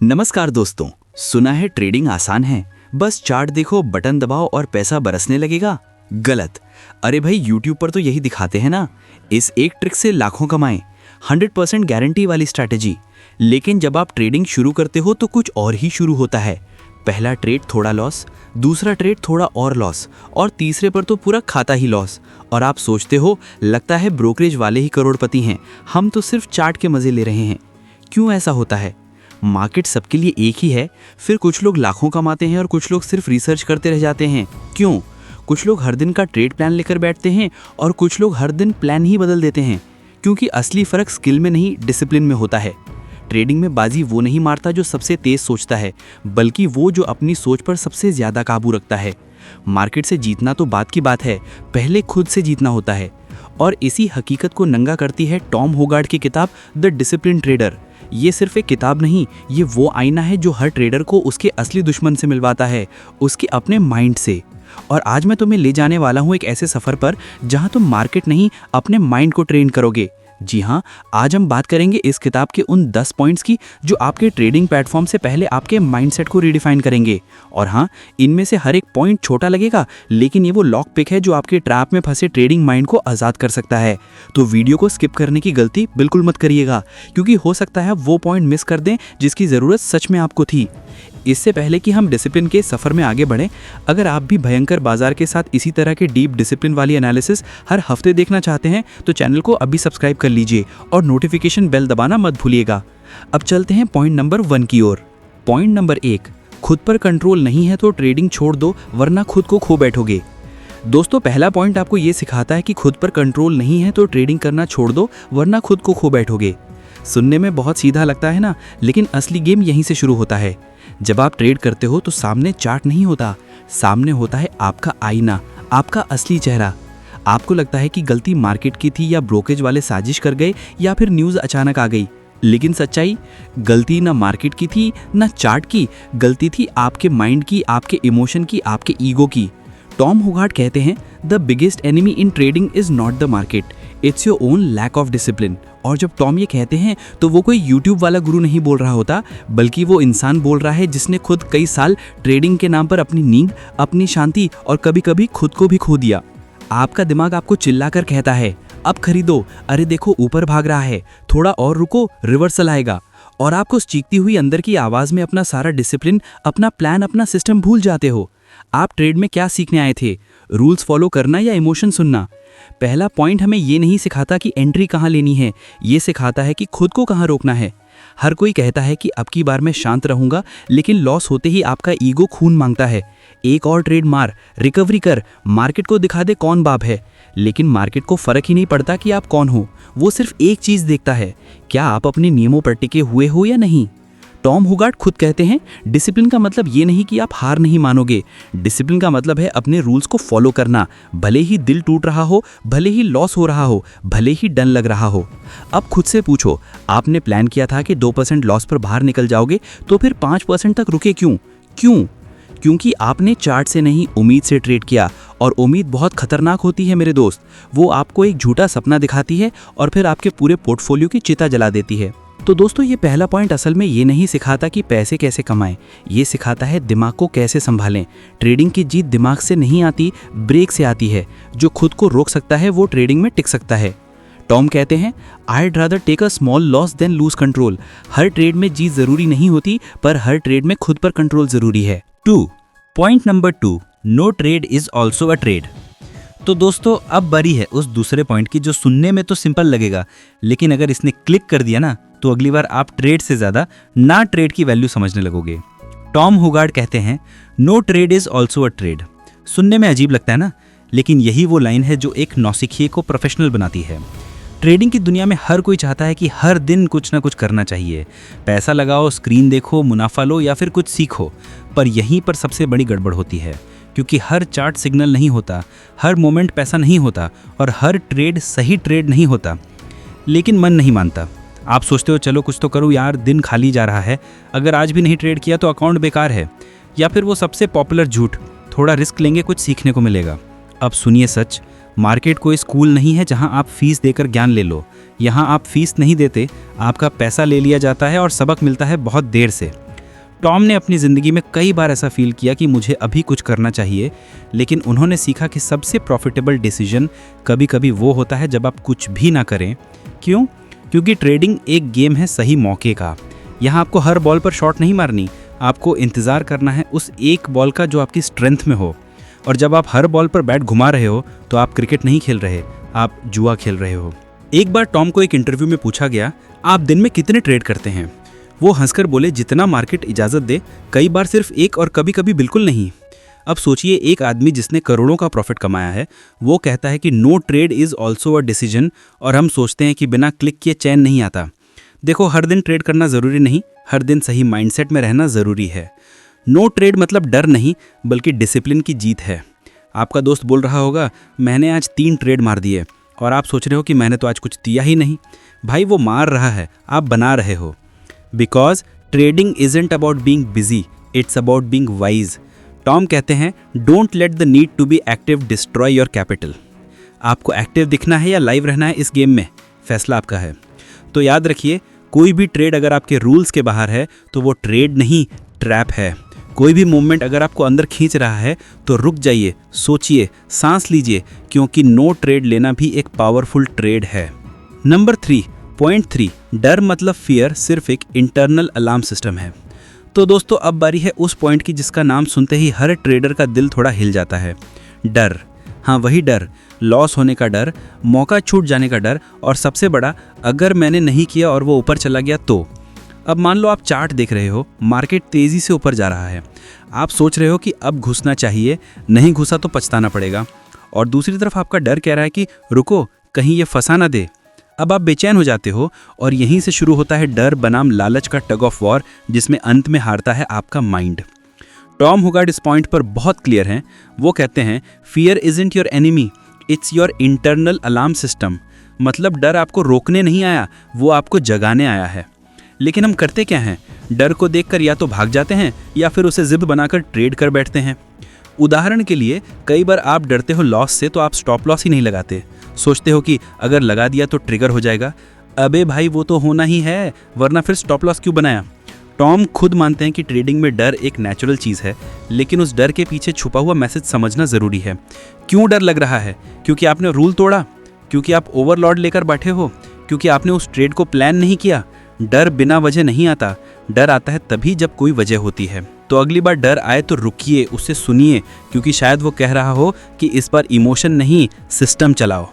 नमस्कार दोस्तों। सुना है ट्रेडिंग आसान है, बस चार्ट देखो, बटन दबाओ और पैसा बरसने लगेगा। गलत। अरे भाई, यूट्यूब पर तो यही दिखाते हैं ना, इस एक ट्रिक से लाखों कमाएं, 100% गारंटी वाली स्ट्रैटेजी। लेकिन जब आप ट्रेडिंग शुरू करते हो तो कुछ और ही शुरू होता है। पहला ट्रेड थोड़ा लॉस, दूसरा ट्रेड थोड़ा और लॉस, और तीसरे पर तो पूरा खाता ही लॉस। और आप सोचते हो लगता है ब्रोकरेज वाले ही करोड़पति हैं, हम तो सिर्फ चार्ट के मजे ले रहे हैं। क्यों ऐसा होता है? मार्केट सबके लिए एक ही है, फिर कुछ लोग लाखों कमाते हैं और कुछ लोग सिर्फ रिसर्च करते रह जाते हैं। क्यों? कुछ लोग हर दिन का ट्रेड प्लान लेकर बैठते हैं और कुछ लोग हर दिन प्लान ही बदल देते हैं। क्योंकि असली फर्क स्किल में नहीं, डिसिप्लिन में होता है। ट्रेडिंग में बाजी वो नहीं मारता जो सबसे तेज सोचता है, बल्कि वो जो अपनी सोच पर सबसे ज्यादा काबू रखता है। मार्केट से जीतना तो बात की बात है, पहले खुद से जीतना होता है। और इसी हकीकत को नंगा करती है टॉम होगार्ड की किताब द डिसिप्लिन ट्रेडर। ये सिर्फ एक किताब नहीं, ये वो आईना है जो हर ट्रेडर को उसके असली दुश्मन से मिलवाता है, उसके अपने माइंड से। और आज मैं तुम्हें ले जाने वाला हूँ एक ऐसे सफर पर जहाँ तुम मार्केट नहीं, अपने माइंड को ट्रेन करोगे। जी हाँ, आज हम बात करेंगे इस किताब के उन 10 पॉइंट्स की जो आपके ट्रेडिंग प्लेटफॉर्म से पहले आपके माइंडसेट को रिडिफाइन करेंगे। और हाँ, इनमें से हर एक पॉइंट छोटा लगेगा, लेकिन ये वो लॉक पिक है जो आपके ट्रैप में फंसे ट्रेडिंग माइंड को आज़ाद कर सकता है। तो वीडियो को स्किप करने की गलती बिल्कुल मत करिएगा, क्योंकि हो सकता है वो पॉइंट मिस कर दें जिसकी ज़रूरत सच में आपको थी। इससे पहले कि हम डिसिप्लिन के सफ़र में आगे बढ़ें, अगर आप भी भयंकर बाजार के साथ इसी तरह के डीप डिसिप्लिन वाली एनालिसिस हर हफ्ते देखना चाहते हैं तो चैनल को अभी सब्सक्राइब कर लीजिए और नोटिफिकेशन बेल दबाना मत भूलिएगा। अब चलते हैं पॉइंट नंबर 1 की ओर। पॉइंट नंबर 1, खुद पर कंट्रोल नहीं है तो ट्रेडिंग छोड़ दो, वरना खुद को खो बैठोगे। दोस्तों, पहला पॉइंट आपको ये सिखाता है कि खुद पर कंट्रोल नहीं है तो ट्रेडिंग करना छोड़ दो, वरना खुद को खो बैठोगे। सुनने में बहुत सीधा लगता है ना, लेकिन असली गेम यहीं से शुरू होता है। जब आप ट्रेड करते हो तो सामने चार्ट नहीं होता, सामने होता है आपका आईना, आपका असली चेहरा। आपको लगता है कि गलती मार्केट की थी या ब्रोकरेज वाले साजिश कर गए या फिर न्यूज़ अचानक आ गई, लेकिन सच्चाई, गलती ना मार्केट की थी ना चार्ट की, गलती थी आपके माइंड की, आपके इमोशन की, आपके ईगो की। टॉम होगार्ड कहते हैं, the biggest enemy in trading is not the market, it's your own lack of discipline. और जब टॉम ये कहते हैं तो वो कोई यूट्यूब वाला गुरु नहीं बोल रहा होता, बल्कि वो इंसान बोल रहा है जिसने खुद कई साल ट्रेडिंग के नाम पर अपनी नींद, अपनी शांति और कभी कभी खुद को भी खो दिया। आपका दिमाग आपको चिल्लाकर कहता है, अब खरीदो, अरे देखो ऊपर भाग रहा है, थोड़ा और रुको, रिवर्सल आएगा। और आप उस चीखती हुई अंदर की आवाज़ में अपना सारा डिसिप्लिन, अपना प्लान, अपना सिस्टम भूल जाते हो। आप ट्रेड में क्या सीखने आए थे? रूल्स फॉलो करना या इमोशन सुनना? पहला पॉइंट हमें ये नहीं सिखाता कि एंट्री कहाँ लेनी है, ये सिखाता है कि खुद को कहाँ रोकना है। हर कोई कहता है कि अब की बार मैं शांत रहूंगा, लेकिन लॉस होते ही आपका ईगो खून मांगता है। एक और ट्रेड मार, रिकवरी कर, मार्केट को दिखा दे कौन बाप है। लेकिन मार्केट को फर्क ही नहीं पड़ता कि आप कौन हो, वो सिर्फ एक चीज़ देखता है, क्या आप अपने नियमों पर टिके हुए हो या नहीं। टॉम होगार्ड खुद कहते हैं, डिसिप्लिन का मतलब ये नहीं कि आप हार नहीं मानोगे, डिसिप्लिन का मतलब है अपने रूल्स को फॉलो करना, भले ही दिल टूट रहा हो, भले ही लॉस हो रहा हो, भले ही डर लग रहा हो। अब खुद से पूछो, आपने प्लान किया था कि 2% लॉस पर बाहर निकल जाओगे, तो फिर 5% तक रुके क्यों? क्योंकि आपने चार्ट से नहीं, उम्मीद से ट्रेड किया। और उम्मीद बहुत खतरनाक होती है मेरे दोस्त, वो आपको एक झूठा सपना दिखाती है और फिर आपके पूरे पोर्टफोलियो की चिता जला देती है। तो दोस्तों, ये पहला पॉइंट असल में ये नहीं सिखाता कि पैसे कैसे कमाएं, ये सिखाता है दिमाग को कैसे संभालें। ट्रेडिंग की जीत दिमाग से नहीं आती, ब्रेक से आती है। जो खुद को रोक सकता है वो ट्रेडिंग में टिक सकता है। टॉम कहते हैं, I'd rather take a small loss than lose control। Her trade में जीत जरूरी नहीं होती, पर हर ट्रेड में खुद पर कंट्रोल जरूरी है। 2 point number 2, no trade is also a trade. तो दोस्तों, अब बारी है उस दूसरे पॉइंट की जो सुनने में तो सिंपल लगेगा, लेकिन अगर इसने क्लिक कर दिया ना, तो अगली बार आप ट्रेड से ज़्यादा ना ट्रेड की वैल्यू समझने लगोगे। टॉम होगार्ड कहते हैं, no trade is also a trade. सुनने में अजीब लगता है ना, लेकिन यही वो लाइन है जो एक नौसिखिए को प्रोफेशनल बनाती है। ट्रेडिंग की दुनिया में हर कोई चाहता है कि हर दिन कुछ ना कुछ करना चाहिए, पैसा लगाओ, स्क्रीन देखो, मुनाफा लो या फिर कुछ सीखो। पर यहीं पर सबसे बड़ी गड़बड़ होती है, क्योंकि हर चार्ट सिग्नल नहीं होता, हर मोमेंट पैसा नहीं होता और हर ट्रेड सही ट्रेड नहीं होता। लेकिन मन नहीं मानता। आप सोचते हो चलो कुछ तो करूँ यार, दिन खाली जा रहा है, अगर आज भी नहीं ट्रेड किया तो अकाउंट बेकार है। या फिर वो सबसे पॉपुलर झूठ, थोड़ा रिस्क लेंगे कुछ सीखने को मिलेगा। अब सुनिए सच, मार्केट कोई स्कूल नहीं है जहां आप फीस देकर ज्ञान ले लो। यहाँ आप फीस नहीं देते, आपका पैसा ले लिया जाता है और सबक मिलता है बहुत देर से। टॉम ने अपनी ज़िंदगी में कई बार ऐसा फील किया कि मुझे अभी कुछ करना चाहिए, लेकिन उन्होंने सीखा कि सबसे प्रॉफिटेबल डिसीजन कभी कभी वो होता है जब आप कुछ भी ना करें। क्यों? क्योंकि ट्रेडिंग एक गेम है सही मौके का। यहाँ आपको हर बॉल पर शॉट नहीं मारनी, आपको इंतज़ार करना है उस एक बॉल का जो आपकी स्ट्रेंथ में हो। और जब आप हर बॉल पर बैट घुमा रहे हो तो आप क्रिकेट नहीं खेल रहे, आप जुआ खेल रहे हो। एक बार टॉम को एक इंटरव्यू में पूछा गया, आप दिन में कितने ट्रेड करते हैं? वो हंसकर बोले, जितना मार्केट इजाज़त दे, कई बार सिर्फ एक और कभी कभी बिल्कुल नहीं। अब सोचिए, एक आदमी जिसने करोड़ों का प्रॉफिट कमाया है वो कहता है कि no trade is also a decision, और हम सोचते हैं कि बिना क्लिक किए चैन नहीं आता। देखो, हर दिन ट्रेड करना ज़रूरी नहीं, हर दिन सही माइंडसेट में रहना ज़रूरी है। नो ट्रेड मतलब डर नहीं, बल्कि डिसिप्लिन की जीत है। आपका दोस्त बोल रहा होगा, मैंने आज 3 ट्रेड मार दिए, और आप सोच रहे हो कि मैंने तो आज कुछ दिया ही नहीं। भाई, वो मार रहा है, आप बना रहे हो। Because trading isn't about being busy, it's about being wise. Tom कहते हैं, don't let the need to be active destroy your capital. आपको एक्टिव दिखना है या लाइव रहना है इस गेम में, फैसला आपका है। तो याद रखिए, कोई भी ट्रेड अगर आपके रूल्स के बाहर है तो वो ट्रेड नहीं, ट्रैप है। कोई भी मूवमेंट अगर आपको अंदर खींच रहा है तो रुक जाइए, सोचिए, सांस लीजिए, क्योंकि नो ट्रेड लेना भी एक पावरफुल ट्रेड है। नंबर 3, पॉइंट 3, डर मतलब फियर सिर्फ एक इंटरनल अलार्म सिस्टम है। तो दोस्तों, अब बारी है उस पॉइंट की जिसका नाम सुनते ही हर ट्रेडर का दिल थोड़ा हिल जाता है, डर। हाँ, वही डर, लॉस होने का डर, मौका छूट जाने का डर, और सबसे बड़ा, अगर मैंने नहीं किया और वो ऊपर चला गया तो। अब मान लो आप चार्ट देख रहे हो, मार्केट तेज़ी से ऊपर जा रहा है, आप सोच रहे हो कि अब घुसना चाहिए, नहीं घुसा तो पछताना पड़ेगा, और दूसरी तरफ आपका डर कह रहा है कि रुको, कहीं ये फंसा ना दे। अब आप बेचैन हो जाते हो, और यहीं से शुरू होता है डर बनाम लालच का टग ऑफ वॉर, जिसमें अंत में हारता है आपका माइंड। टॉम हुगार्ड इस पॉइंट पर बहुत क्लियर हैं। वो कहते हैं, fear isn't your enemy, it's your internal alarm system. मतलब डर आपको रोकने नहीं आया, वो आपको जगाने आया है। लेकिन हम करते क्या हैं? डर को देखकर या तो भाग जाते हैं या फिर उसे जिद बनाकर ट्रेड कर बैठते हैं। उदाहरण के लिए, कई बार आप डरते हो लॉस से तो आप स्टॉप लॉस ही नहीं लगाते। सोचते हो कि अगर लगा दिया तो ट्रिगर हो जाएगा। अबे भाई, वो तो होना ही है, वरना फिर स्टॉप लॉस क्यों बनाया? टॉम खुद मानते हैं कि ट्रेडिंग में डर एक नेचुरल चीज़ है, लेकिन उस डर के पीछे छुपा हुआ मैसेज समझना ज़रूरी है। क्यों डर लग रहा है? क्योंकि आपने रूल तोड़ा, क्योंकि आप ओवरलॉड लेकर बैठे हो, क्योंकि आपने उस ट्रेड को प्लान नहीं किया। डर बिना वजह नहीं आता, डर आता है तभी जब कोई वजह होती है। तो अगली बार डर आए तो रुकिए, उसे सुनिए, क्योंकि शायद वो कह रहा हो कि इस बार इमोशन नहीं, सिस्टम चलाओ।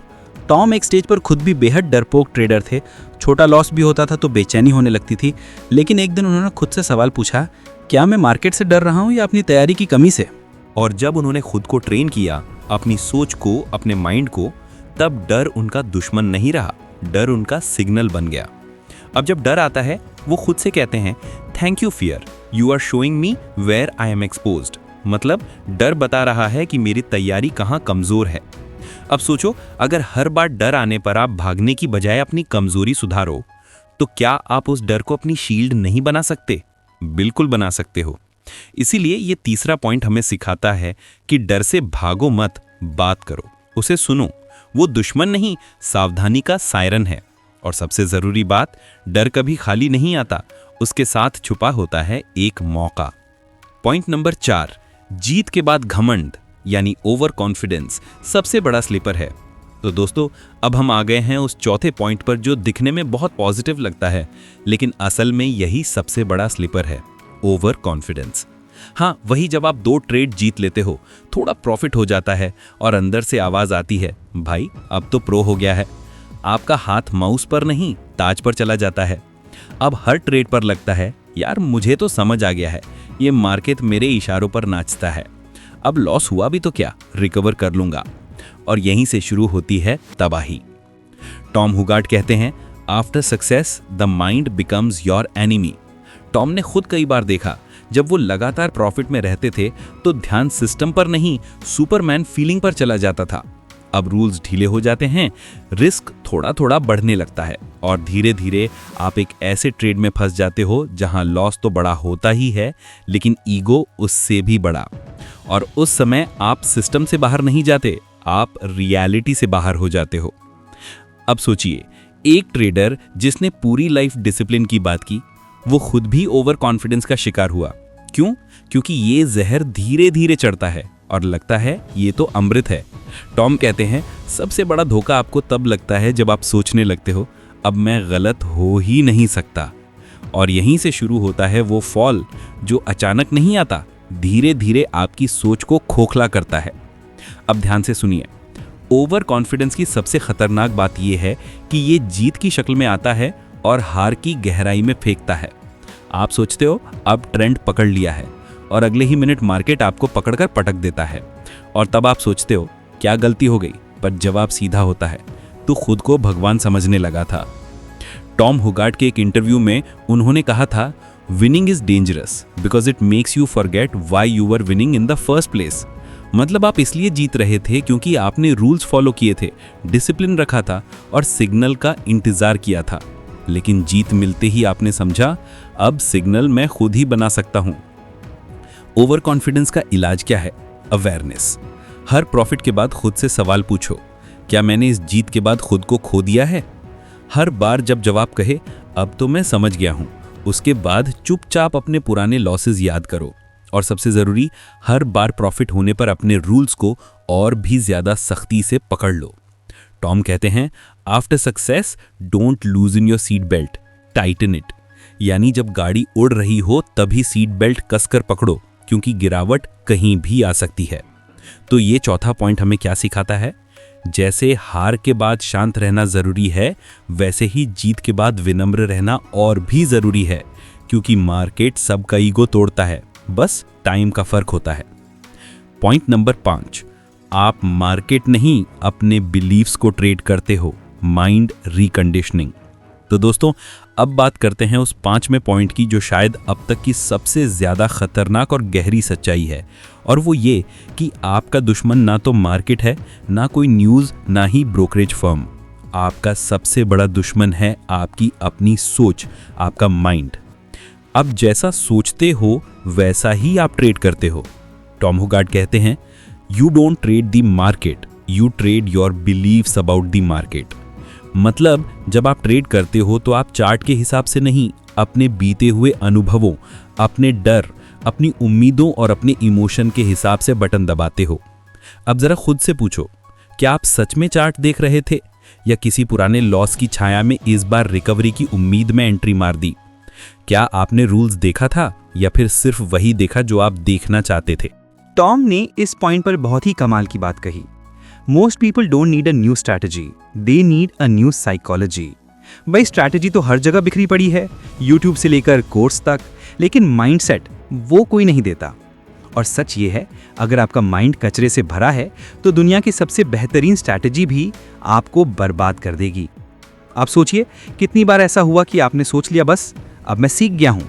टॉम एक स्टेज पर खुद भी बेहद डरपोक ट्रेडर थे। छोटा लॉस भी होता था तो बेचैनी होने लगती थी। लेकिन एक दिन उन्होंने खुद से सवाल पूछा, क्या मैं मार्केट से डर रहा हूँ या अपनी तैयारी की कमी से? और जब उन्होंने खुद को ट्रेन किया, अपनी सोच को, अपने माइंड को, तब डर उनका दुश्मन नहीं रहा, डर उनका सिग्नल बन गया। अब जब डर आता है, वो खुद से कहते हैं, thank you fear, you are showing me where I am exposed. मतलब डर बता रहा है कि मेरी तैयारी कहाँ कमजोर है। अब सोचो, अगर हर बार डर आने पर आप भागने की बजाय अपनी कमजोरी सुधारो, तो क्या आप उस डर को अपनी शील्ड नहीं बना सकते? बिल्कुल बना सकते हो। इसीलिए ये तीसरा पॉइंट हमें सिखाता है कि डर से भागो मत, बात करो, उसे सुनो। वो दुश्मन नहीं, सावधानी का सायरन है। और सबसे जरूरी बात, डर कभी खाली नहीं आता, उसके साथ छुपा होता है एक मौका। पॉइंट नंबर 4, जीत के बाद घमंड यानी ओवर कॉन्फिडेंस सबसे बड़ा स्लीपर है। तो दोस्तों, अब हम आ गए हैं उस चौथे पॉइंट पर जो दिखने में बहुत पॉजिटिव लगता है, लेकिन असल में यही सबसे बड़ा स्लीपर है, ओवर कॉन्फिडेंस। हाँ, वही जब आप 2 ट्रेड जीत लेते हो, थोड़ा प्रॉफिट हो जाता है और अंदर से आवाज आती है, भाई अब तो प्रो हो गया है। आपका हाथ माउस पर नहीं, ताज पर चला जाता है। अब हर ट्रेड पर लगता है, यार मुझे तो समझ आ गया है, ये मार्केट मेरे इशारों पर नाचता है। अब लॉस हुआ भी तो क्या, रिकवर कर लूंगा। और यहीं से शुरू होती है तबाही। टॉम हुगार्ड कहते हैं, after success the mind becomes your enemy. Tom ने खुद कई बार देखा, जब वो लगातार प्रॉफिट में रहते थे तो ध्यान सिस्टम पर नहीं, सुपरमैन फीलिंग पर चला जाता था। अब रूल्स ढीले हो जाते हैं, रिस्क थोड़ा थोड़ा बढ़ने लगता है, और धीरे धीरे आप एक ऐसे ट्रेड में फंस जाते हो जहां लॉस तो बड़ा होता ही है, लेकिन ईगो उससे भी बड़ा। और उस समय आप सिस्टम से बाहर नहीं जाते, आप रियलिटी से बाहर हो जाते हो। अब सोचिए, एक ट्रेडर जिसने पूरी लाइफ डिसिप्लिन की बात की, वो खुद भी ओवर कॉन्फिडेंस का शिकार हुआ। क्यों? क्योंकि ये जहर धीरे धीरे चढ़ता है और लगता है ये तो अमृत है। टॉम कहते हैं सबसे बड़ा धोखा आपको तब लगता है जब आप सोचने लगते हो अब मैं गलत हो ही नहीं सकता। और यहीं से शुरू होता है वो फॉल जो अचानक नहीं आता, धीरे धीरे आपकी सोच को खोखला करता है। अब ध्यान से सुनिए, ओवर कॉन्फिडेंस की सबसे खतरनाक बात यह है कि ये जीत की शक्ल में आता है और हार की गहराई में फेंकता है। आप सोचते हो अब ट्रेंड पकड़ लिया है और अगले ही मिनट मार्केट आपको पकड़कर पटक देता है और तब आप सोचते हो क्या गलती हो गई, पर जवाब सीधा होता है तो खुद को भगवान समझने लगा था। टॉम हुगार्ट के एक इंटरव्यू में उन्होंने कहा था, winning is dangerous because it makes you forget why you were winning in the first place. मतलब आप इसलिए जीत रहे थे क्योंकि आपने रूल्स फॉलो किए थे, डिसिप्लिन रखा था और सिग्नल का इंतजार किया था। लेकिन जीत मिलते ही आपने समझा अब सिग्नल मैं खुद ही बना सकता हूं। ओवर कॉन्फिडेंस का इलाज क्या है? अवेयरनेस। हर प्रॉफिट के बाद खुद से सवाल पूछो, क्या मैंने इस जीत के बाद खुद को खो दिया है? हर बार जब जवाब कहे अब तो मैं समझ गया हूं, उसके बाद चुपचाप अपने पुराने लॉसेस याद करो। और सबसे जरूरी, हर बार प्रॉफिट होने पर अपने रूल्स को और भी ज्यादा सख्ती से पकड़ लो। टॉम कहते हैं after success don't lose in your seat belt, Titan it. यानी जब गाड़ी उड़ रही हो तभी सीट बेल्ट कसकर पकड़ो, क्योंकि गिरावट कहीं भी आ सकती है। तो ये चौथा पॉइंट हमें क्या सिखाता है? जैसे हार के बाद शांत रहना जरूरी है, वैसे ही जीत के बाद विनम्र रहना और भी जरूरी है, क्योंकि मार्केट सबका ईगो तोड़ता है, बस टाइम का फर्क होता है। पॉइंट नंबर 5, आप मार्केट नहीं अपने बिलीव्स को ट्रेड करते हो, माइंड रिकंडीशनिंग। तो दोस्तों अब बात करते हैं उस 5वें पॉइंट की जो शायद अब तक की सबसे ज्यादा खतरनाक और गहरी सच्चाई है, और वो ये कि आपका दुश्मन ना तो मार्केट है, ना कोई न्यूज़, ना ही ब्रोकरेज फर्म। आपका सबसे बड़ा दुश्मन है आपकी अपनी सोच, आपका माइंड। अब जैसा सोचते हो वैसा ही आप ट्रेड करते हो। टॉम हुगार्ट कहते हैं you don't trade the market, you trade your beliefs about the market. मतलब जब आप ट्रेड करते हो तो आप चार्ट के हिसाब से नहीं, अपने बीते हुए अनुभवों, अपने डर, अपनी उम्मीदों और अपने इमोशन के हिसाब से बटन दबाते हो। अब जरा खुद से पूछो, क्या आप सच में चार्ट देख रहे थे या किसी पुराने लॉस की छाया में इस बार रिकवरी की उम्मीद में एंट्री मार दी? क्या आपने रूल्स देखा था या फिर सिर्फ वही देखा जो आप देखना चाहते थे? टॉम ने इस पॉइंट पर बहुत ही कमाल की बात कही। Most people don't need a new strategy, they need a new psychology. भाई स्ट्रैटेजी तो हर जगह बिखरी पड़ी है, यूट्यूब से लेकर कोर्स तक, लेकिन माइंडसेट वो कोई नहीं देता। और सच ये है, अगर आपका माइंड कचरे से भरा है तो दुनिया की सबसे बेहतरीन स्ट्रैटेजी भी आपको बर्बाद कर देगी। आप सोचिए कितनी बार ऐसा हुआ कि आपने सोच लिया बस अब मैं सीख गया हूं,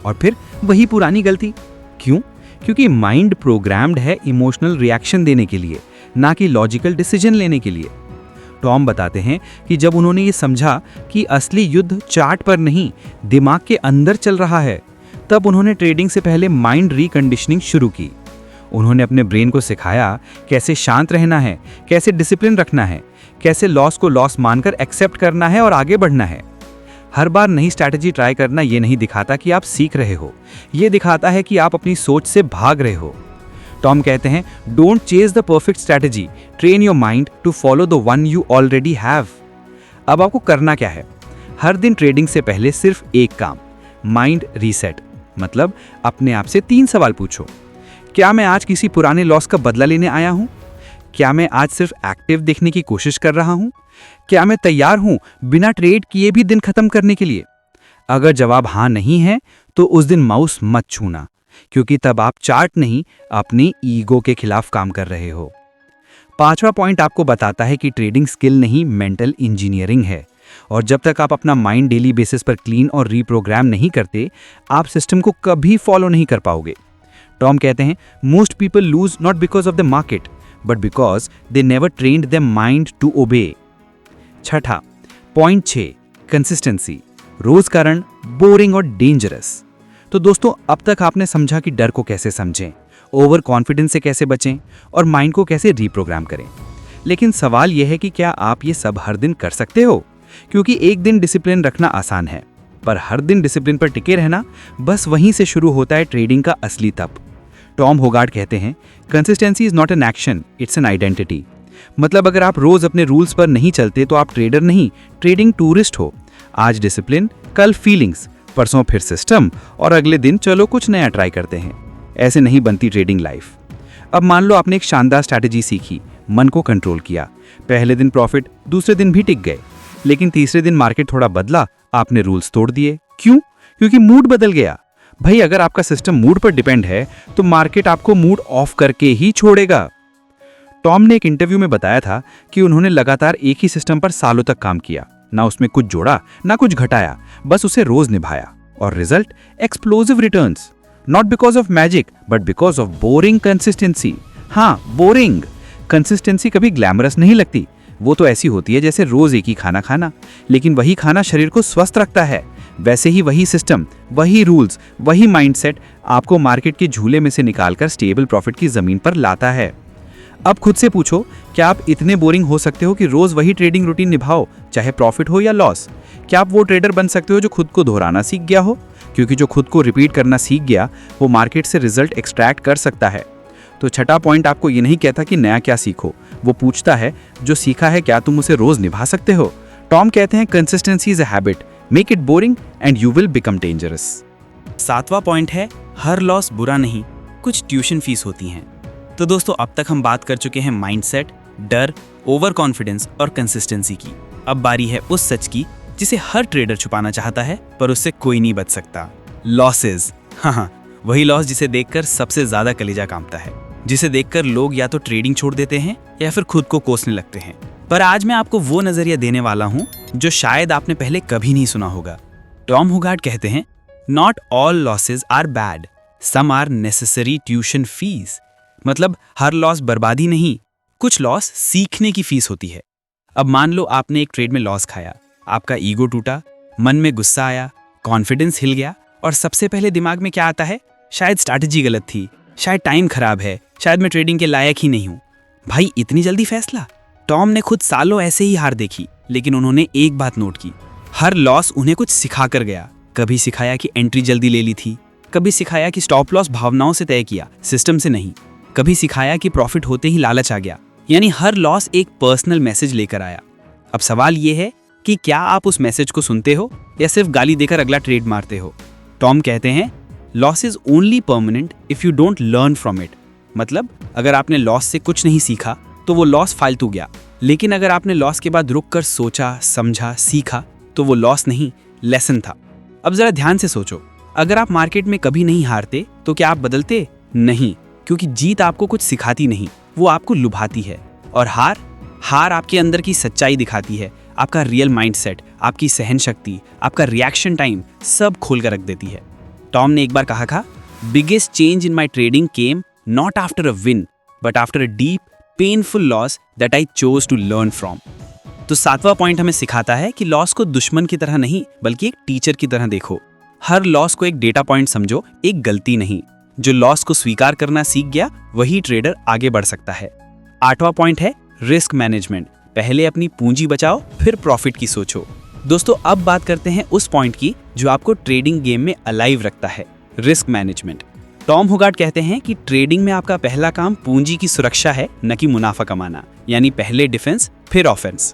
और फिर वही पुरानी गलती। क्यों? क्योंकि माइंड प्रोग्राम्ड है इमोशनल रिएक्शन देने के लिए, ना कि लॉजिकल डिसीजन लेने के लिए। टॉम बताते हैं कि जब उन्होंने ये समझा कि असली युद्ध चार्ट पर नहीं दिमाग के अंदर चल रहा है, तब उन्होंने ट्रेडिंग से पहले माइंड रिकंडीशनिंग शुरू की। उन्होंने अपने ब्रेन को सिखाया कैसे शांत रहना है, कैसे डिसिप्लिन रखना है, कैसे लॉस को लॉस मानकर एक्सेप्ट करना है और आगे बढ़ना है। हर बार नई स्ट्रैटेजी ट्राई करना ये नहीं दिखाता कि आप सीख रहे हो, ये दिखाता है कि आप अपनी सोच से भाग रहे हो। टॉम कहते हैं don't chase the perfect strategy, train your mind to follow the one you already have. अब आपको करना क्या है? हर दिन ट्रेडिंग से पहले सिर्फ एक काम, माइंड रीसेट। मतलब अपने आप से 3 सवाल पूछो। क्या मैं आज किसी पुराने लॉस का बदला लेने आया हूं? क्या मैं आज सिर्फ एक्टिव देखने की कोशिश कर रहा हूं? क्या मैं तैयार हूं बिना ट्रेड किए भी दिन खत्म करने के लिए? अगर जवाब हाँ नहीं है तो उस दिन माउस मत छूना, क्योंकि तब आप चार्ट नहीं अपनी ईगो के खिलाफ काम कर रहे हो। 5वां पॉइंट आपको बताता है कि ट्रेडिंग स्किल नहीं मेंटल इंजीनियरिंग है, और जब तक आप अपना माइंड डेली बेसिस पर क्लीन और रीप्रोग्राम नहीं करते, आप सिस्टम को कभी फॉलो नहीं कर पाओगे। टॉम कहते हैं most people lose not because of the market but because they never trained their mind to obey. 6, point 6, consistency, रोज कारण, बोरिंग और डेंजरस। तो दोस्तों अब तक आपने समझा कि डर को कैसे समझें, ओवर कॉन्फिडेंस से कैसे बचें और माइंड को कैसे रीप्रोग्राम करें। लेकिन सवाल यह है कि क्या आप ये सब हर दिन कर सकते हो? क्योंकि एक दिन डिसिप्लिन रखना आसान है, पर हर दिन डिसिप्लिन पर टिके रहना, बस वहीं से शुरू होता है ट्रेडिंग का असली तप। टॉम होगार्ड कहते हैं, consistency is not an action, it's an identity. मतलब अगर आप रोज अपने रूल्स पर नहीं चलते तो आप ट्रेडर नहीं, ट्रेडिंग टूरिस्ट हो। आज डिसिप्लिन, कल फीलिंग्स, परसों फिर सिस्टम, और अगले दिन चलो कुछ नया ट्राई करते हैं। ऐसे नहीं बनती ट्रेडिंग लाइफ। अब मान लो आपने एक शानदार स्ट्रैटेजी सीखी, मन को कंट्रोल किया, पहले दिन प्रॉफिट, दूसरे दिन भी टिक गए, लेकिन तीसरे दिन मार्केट थोड़ा बदला, आपने रूल्स तोड़ दिए। क्यों? क्योंकि मूड बदल गया। भाई अगर आपका सिस्टम मूड पर डिपेंड है तो मार्केट आपको मूड ऑफ करके ही छोड़ेगा। टॉम ने एक इंटरव्यू में बताया था कि उन्होंने लगातार एक ही सिस्टम पर सालों तक काम किया, ना उसमें कुछ जोड़ा ना कुछ घटाया, बस उसे रोज निभाया, और result explosive returns. Not because of magic but because of boring consistency. हाँ, बोरिंग कंसिस्टेंसी कभी ग्लैमरस नहीं लगती। वो तो ऐसी होती है जैसे रोज एक ही खाना खाना, लेकिन वही खाना शरीर को स्वस्थ रखता है। वैसे ही वही सिस्टम, वही रूल्स, वही माइंडसेट आपको मार्केट के झूले में से निकालकर स्टेबल प्रॉफिट की जमीन पर लाता है। अब खुद से पूछो, क्या आप इतने बोरिंग हो सकते हो कि रोज वही ट्रेडिंग रूटीन निभाओ, चाहे प्रॉफिट हो या लॉस? क्या आप वो ट्रेडर बन सकते हो जो खुद को दोहराना सीख गया हो? क्योंकि जो खुद को रिपीट करना सीख गया वो मार्केट से रिजल्ट एक्सट्रैक्ट कर सकता है। तो छठा पॉइंट आपको ये नहीं कहता कि नया क्या सीखो, वो पूछता है जो सीखा है क्या तुम उसे रोज निभा सकते हो? टॉम कहते हैं, consistency is a habit, make it boring and you will become dangerous. सातवां पॉइंट है, हर लॉस बुरा नहीं, कुछ ट्यूशन फीस होती हैं। तो दोस्तों अब तक हम बात कर चुके हैं माइंडसेट, डर, ओवर कॉन्फिडेंस और कंसिस्टेंसी की। अब बारी है उस सच की जिसे हर ट्रेडर छुपाना चाहता है पर उससे कोई नहीं बच सकता, लॉसेस। हाँ, वही लॉस जिसे देखकर सबसे ज्यादा कलेजा कांपता है, जिसे देखकर लोग या तो ट्रेडिंग छोड़ देते हैं या फिर खुद को कोसने लगते हैं। पर आज मैं आपको वो नजरिया देने वाला हूं जो शायद आपने पहले कभी नहीं सुना होगा। टॉम होगार्ड कहते हैं, not all losses are bad, some are necessary tuition fees. मतलब हर लॉस बर्बादी नहीं, कुछ लॉस सीखने की फीस होती है। अब मान लो आपने एक ट्रेड में लॉस खाया, आपका ईगो टूटा, मन में गुस्सा आया, कॉन्फिडेंस हिल गया, और सबसे पहले दिमाग में क्या आता है? शायद स्ट्रैटेजी गलत थी, शायद टाइम खराब है, शायद मैं ट्रेडिंग के लायक ही नहीं हूं। भाई इतनी जल्दी फैसला? टॉम ने खुद सालों ऐसे ही हार देखी, लेकिन उन्होंने एक बात नोट की, हर लॉस उन्हें कुछ सिखा कर गया। कभी सिखाया कि एंट्री जल्दी ले ली थी, कभी सिखाया कि स्टॉप लॉस भावनाओं से तय किया, सिस्टम से नहीं, कभी सिखाया कि प्रॉफिट होते ही लालच आ गया। यानी हर लॉस एक पर्सनल मैसेज लेकर आया। अब सवाल यह है कि क्या आप उस मैसेज को सुनते हो या सिर्फ गाली देकर अगला ट्रेड मारते हो? टॉम कहते हैं, loss is only permanent if you don't learn from it. मतलब अगर आपने लॉस से कुछ नहीं सीखा तो वो लॉस फालतू गया, लेकिन अगर आपने लॉस के बाद रुककर सोचा, समझा, सीखा तो वो लॉस नहीं, लेसन था। अब जरा ध्यान से सोचो, अगर आप मार्केट में कभी नहीं हारते तो क्या आप बदलते? नहीं, क्योंकि जीत आपको कुछ सिखाती नहीं, वो आपको लुभाती है। और हार आपके अंदर की सच्चाई दिखाती है, आपका रियल माइंडसेट, आपकी सहन शक्ति, आपका रिएक्शन टाइम सब खोल कर रख देती है। टॉम ने एक बार कहा था, biggest change in my trading came not after a win but after a deep painful loss that I chose to learn from. तो सातवां पॉइंट हमें सिखाता है कि लॉस को दुश्मन की तरह नहीं बल्कि एक टीचर की तरह देखो। हर लॉस को एक डेटा पॉइंट समझो, एक गलती नहीं। जो लॉस को स्वीकार करना सीख गया वही ट्रेडर आगे बढ़ सकता है। आठवां पॉइंट है रिस्क मैनेजमेंट। पहले अपनी पूंजी बचाओ फिर प्रॉफिट की सोचो। दोस्तों अब बात करते हैं उस पॉइंट की जो आपको ट्रेडिंग गेम में अलाइव रखता है, रिस्क मैनेजमेंट। टॉम होगार्ड कहते हैं कि ट्रेडिंग में आपका पहला काम पूंजी की सुरक्षा है, न कि मुनाफा कमाना। यानी पहले डिफेंस फिर ऑफेंस।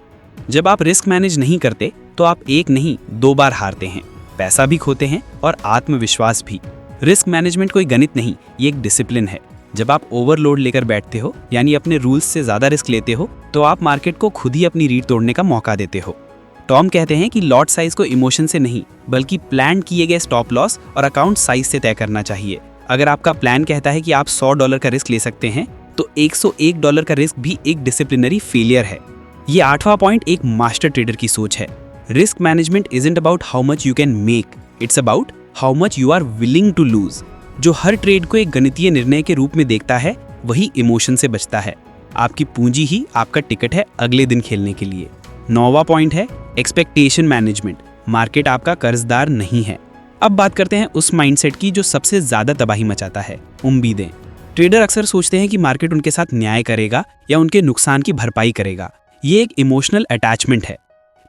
जब आप रिस्क मैनेज नहीं करते तो आप एक नहीं 2 बार हारते हैं, पैसा भी खोते हैं और आत्मविश्वास भी। रिस्क मैनेजमेंट कोई गणित नहीं, ये एक डिसिप्लिन है। जब आप ओवरलोड लेकर बैठते हो, यानी अपने रूल्स से ज्यादा रिस्क लेते हो, तो आप मार्केट को खुद ही अपनी रीढ़ तोड़ने का मौका देते हो। टॉम कहते हैं कि लॉट साइज को इमोशन से नहीं बल्कि प्लान किए गए स्टॉप लॉस और अकाउंट साइज से तय करना चाहिए। अगर आपका प्लान कहता है कि आप $100 का रिस्क ले सकते हैं तो $101 का रिस्क भी एक डिसिप्लिनरी फेलियर है। ये 8वां पॉइंट एक मास्टर ट्रेडर की सोच है। Risk management isn't about how much you can make, it's about how much you are willing to lose. जो हर ट्रेड को एक गणितीय निर्णय के रूप में देखता है वही इमोशन से बचता है। आपकी पूंजी ही आपका टिकट है अगले दिन खेलने के लिए। 9वां पॉइंट है एक्सपेक्टेशन मैनेजमेंट। मार्केट आपका कर्जदार नहीं है। अब बात करते हैं उस माइंडसेट की जो सबसे ज्यादा तबाही मचाता है, उम्मीदें। ट्रेडर अक्सर सोचते हैं कि मार्केट उनके साथ न्याय करेगा या उनके नुकसान की भरपाई करेगा। ये एक इमोशनल अटैचमेंट है।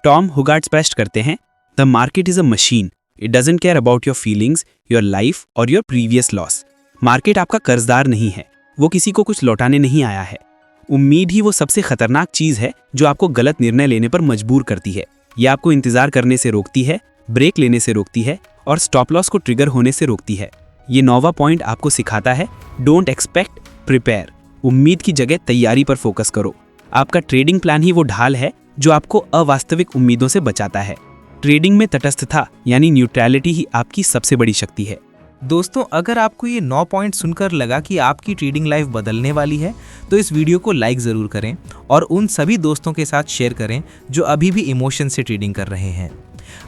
टॉम होगार्ड स्पष्ट करते हैं, the market is a machine it doesn't care about your feelings, your life और योर प्रीवियस लॉस। मार्केट आपका कर्जदार नहीं है, वो किसी को कुछ लौटाने नहीं आया है। उम्मीद ही वो सबसे खतरनाक चीज़ है जो आपको गलत निर्णय लेने पर मजबूर करती है। ये आपको इंतजार करने से रोकती है, ब्रेक लेने से रोकती है और स्टॉप लॉस को ट्रिगर होने से रोकती है। ये 9वां पॉइंट आपको सिखाता है डोंट एक्सपेक्ट, प्रिपेयर। उम्मीद की जगह तैयारी पर फोकस करो। आपका ट्रेडिंग प्लान ही वो ढाल है जो आपको अवास्तविक उम्मीदों से बचाता है। ट्रेडिंग में तटस्थता यानी न्यूट्रलिटी ही आपकी सबसे बड़ी शक्ति है। दोस्तों, अगर आपको ये 9 पॉइंट सुनकर लगा कि आपकी ट्रेडिंग लाइफ बदलने वाली है तो इस वीडियो को लाइक ज़रूर करें और उन सभी दोस्तों के साथ शेयर करें जो अभी भी इमोशन से ट्रेडिंग कर रहे हैं।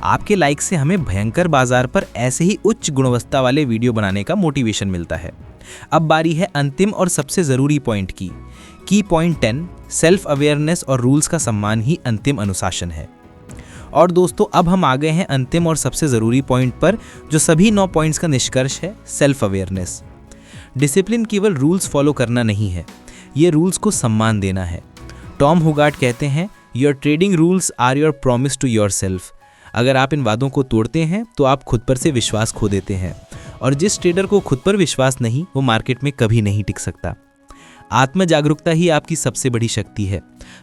आपके लाइक से हमें भयंकर बाजार पर ऐसे ही उच्च गुणवत्ता वाले वीडियो बनाने का मोटिवेशन मिलता है। अब बारी है अंतिम और सबसे ज़रूरी पॉइंट की पॉइंट 10, सेल्फ अवेयरनेस और रूल्स का सम्मान ही अंतिम अनुशासन है। और दोस्तों, अब हम आ गए हैं अंतिम और सबसे ज़रूरी पॉइंट पर, जो सभी 9 पॉइंट्स का निष्कर्ष है, सेल्फ अवेयरनेस। डिसिप्लिन केवल रूल्स फॉलो करना नहीं है, ये रूल्स को सम्मान देना है। टॉम हुगार्ट कहते हैं, your trading rules are your promise to yourself. अगर आप इन वादों को तोड़ते हैं तो आप खुद पर से विश्वास खो देते हैं, और जिस ट्रेडर को खुद पर विश्वास नहीं, वो मार्केट में कभी नहीं टिक सकता। आत्म जागरूकता ही आपकी सबसे बड़ी शक्ति है।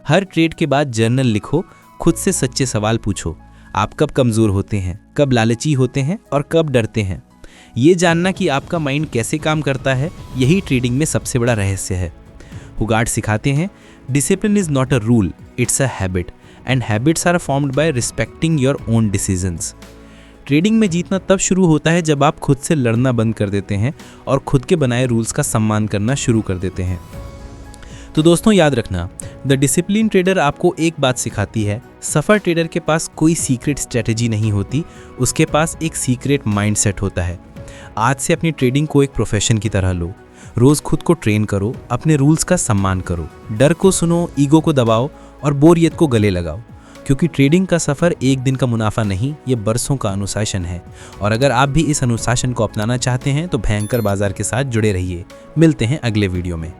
हर ट्रेड के बाद जर्नल लिखो, खुद से सच्चे सवाल पूछो। आप कब कमज़ोर होते हैं, कब लालची होते हैं और कब डरते हैं। ये जानना कि आपका माइंड कैसे काम करता है, यही ट्रेडिंग में सबसे बड़ा रहस्य है। हुगार्ट सिखाते हैं, discipline is not a rule, it's a habit, and habits are formed by respecting your own decisions. Trading में जीतना तब शुरू होता है जब आप खुद से लड़ना बंद कर देते हैं और खुद के बनाए रूल्स का सम्मान करना शुरू कर देते हैं। तो दोस्तों, याद रखना, द डिसिप्लिन ट्रेडर आपको एक बात सिखाती है, सफल ट्रेडर के पास कोई सीक्रेट स्ट्रेटजी नहीं होती, उसके पास एक सीक्रेट माइंडसेट होता है। आज से अपनी ट्रेडिंग को एक प्रोफेशन की तरह लो। रोज़ खुद को ट्रेन करो, अपने रूल्स का सम्मान करो, डर को सुनो, ईगो को दबाओ और बोरियत को गले लगाओ, क्योंकि ट्रेडिंग का सफ़र एक दिन का मुनाफा नहीं, ये बरसों का अनुशासन है। और अगर आप भी इस अनुशासन को अपनाना चाहते हैं तो भयंकर बाजार के साथ जुड़े रहिए। मिलते हैं अगले वीडियो में।